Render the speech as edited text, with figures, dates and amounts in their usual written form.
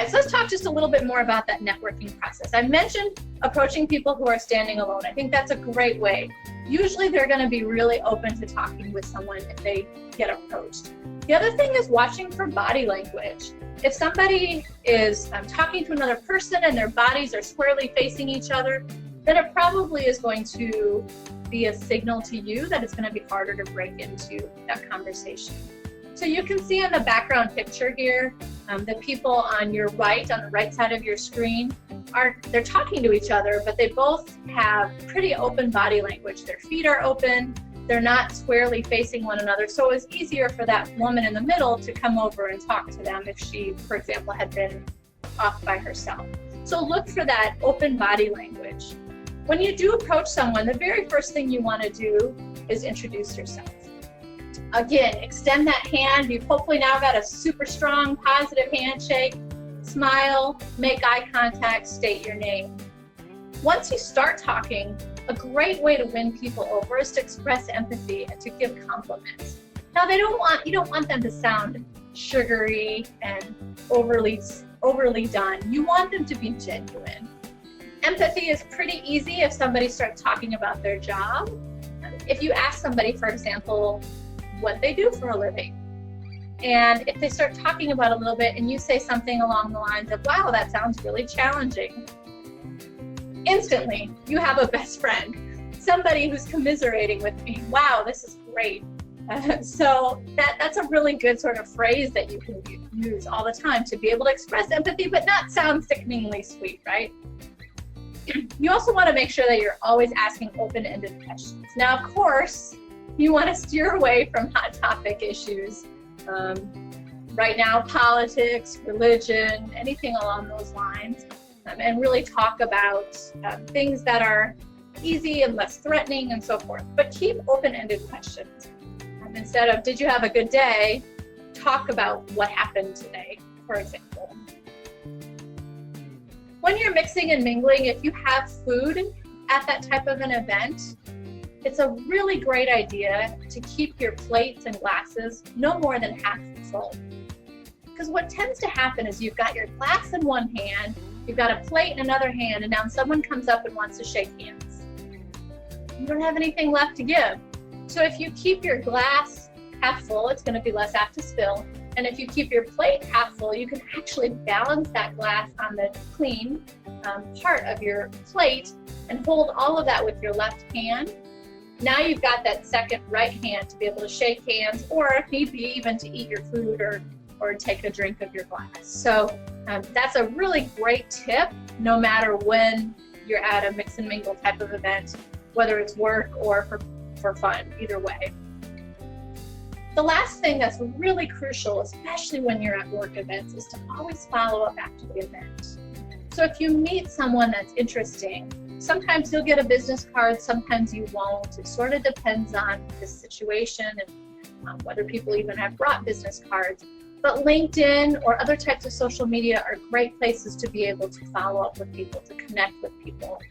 right, so let's talk just a little bit more about that networking process. I mentioned approaching people who are standing alone. I think that's a great way. Usually they're going to be really open to talking with someone if they get approached. The other thing is watching for body language. If somebody is talking to another person and their bodies are squarely facing each other, then it probably is going to be a signal to you that it's going to be harder to break into that conversation. So you can see in the background picture here, the people on your right, on the right side of your screen, they're talking to each other, but they both have pretty open body language. Their feet are open, they're not squarely facing one another, so it's easier for that woman in the middle to come over and talk to them if she, for example, had been off by herself. So look for that open body language. When you do approach someone, the very first thing you want to do is introduce yourself. Again, extend that hand. You've hopefully now got a super strong, positive handshake. Smile, make eye contact, state your name. Once you start talking, a great way to win people over is to express empathy and to give compliments. Now, you don't want them to sound sugary and overly done. You want them to be genuine. Empathy is pretty easy if somebody starts talking about their job. If you ask somebody, for example, what they do for a living, and if they start talking about it a little bit and you say something along the lines of, wow, that sounds really challenging, instantly you have a best friend, somebody who's commiserating with me. Wow, this is great. So that's a really good sort of phrase that you can use all the time to be able to express empathy but not sound sickeningly sweet, right? You also want to make sure that you're always asking open-ended questions. Now, of course, you want to steer away from hot topic issues. Right now, politics, religion, anything along those lines, and really talk about things that are easy and less threatening and so forth. But keep open-ended questions. Instead of, did you have a good day? Talk about what happened today, for example. When you're mixing and mingling, if you have food at that type of an event, it's a really great idea to keep your plates and glasses no more than half full. Because what tends to happen is you've got your glass in one hand, you've got a plate in another hand, and now someone comes up and wants to shake hands. You don't have anything left to give. So if you keep your glass half full, it's going to be less apt to spill. And if you keep your plate half full, you can actually balance that glass on the clean part of your plate and hold all of that with your left hand. Now you've got that second right hand to be able to shake hands, or if need be, even to eat your food or take a drink of your glass. So that's a really great tip, no matter when you're at a mix and mingle type of event, whether it's work or for fun, either way. The last thing that's really crucial, especially when you're at work events, is to always follow up after the event. So if you meet someone that's interesting, sometimes you'll get a business card, sometimes you won't. It sort of depends on the situation and whether people even have brought business cards. But LinkedIn or other types of social media are great places to be able to follow up with people, to connect with people.